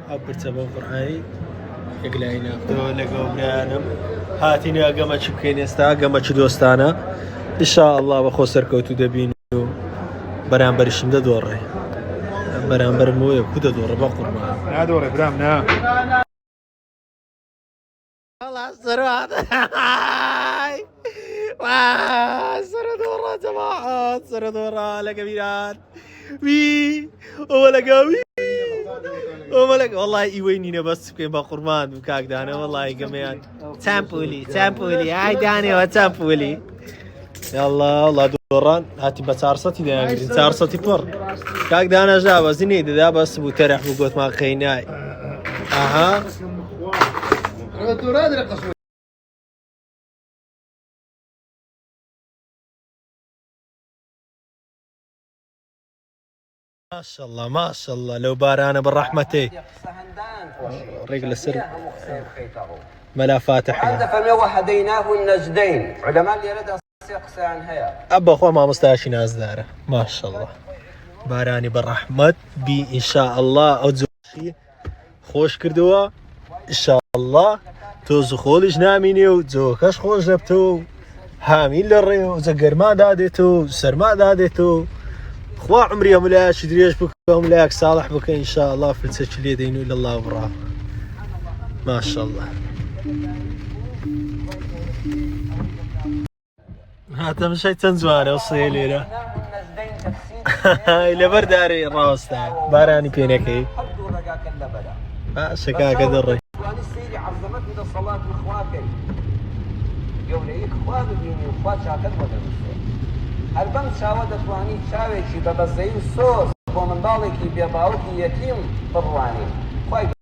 ئەو پرچە بۆ قورعانی یەکلای نافتەوە لەگەڵ برایانم هاتینە ئەگەمە چی بکەین ئێستا گەمە چ دۆستانە ئینشاءالله بە خۆ سەرکەوتو دەبین و بەرامبەریشم دەدۆڕێ بەرامبەرم وەیە کو دەدۆڕە بە قوربان نادۆڕێ برام نا سەرۆڕە جەماعەت سەرۆڕە لەگە بیران وی ئەوە لەگەوی وەڵای ئیوەی نینە بەس بکەین بە قوربان و کاکدانە وەڵای گەمەیان چەمپولی ئای دانێەوە چەمپولی یاڵڵا وڵا دۆڕان هاتی بە 400 دەیانگرین 400 پڕ کاکدانەژا بەزینەی دەدا بەس بوو تەرەح بوو گۆتمان خەینای ئاها ماشاءالله ماشاءالله لو بارانە بەڕەحمەتێ ڕێک لەسەر مەلا فاتحە فەرمێ وهديناه النجدين علەما لێرەدا سێ قسەیان هەیە ئەبەخوا مامۆستاشی نازدارە ماشاءالله بارانی بەڕەحمەت بی ئینشاءالله ئەو جۆشی خۆش کردووە ئینشاءالله تۆ زوخۆلیش نامینێ و جۆکەش خۆش دەبتەوە و هامین لە ڕێ و جەگەرما دادێتەوە سەرما دادێتەوە خوا عمری ئەملایەکی درێژ بکە ئەملایەک ساڵح بکە ئینشاءالله فرچەکی لێ دەین و لە الله بڕا ماشاءالله هاتەمشای چەند جوانە وسێ لێرە لەبەر دارێ ڕاوەستا بارانی پێنەکەی باشە کاکە دەڕێ سەیری عەزەمەت و دەسەڵات و خوا کەی گەورەیەک خوا ببینی و خوا چاکەت وەدەنووسێ هەر بەم چاوە دەتوانی چاوێکی بەبەزەی و سۆز بۆ منداڵێکی بێباوکی یەتیم بڕوانی خوای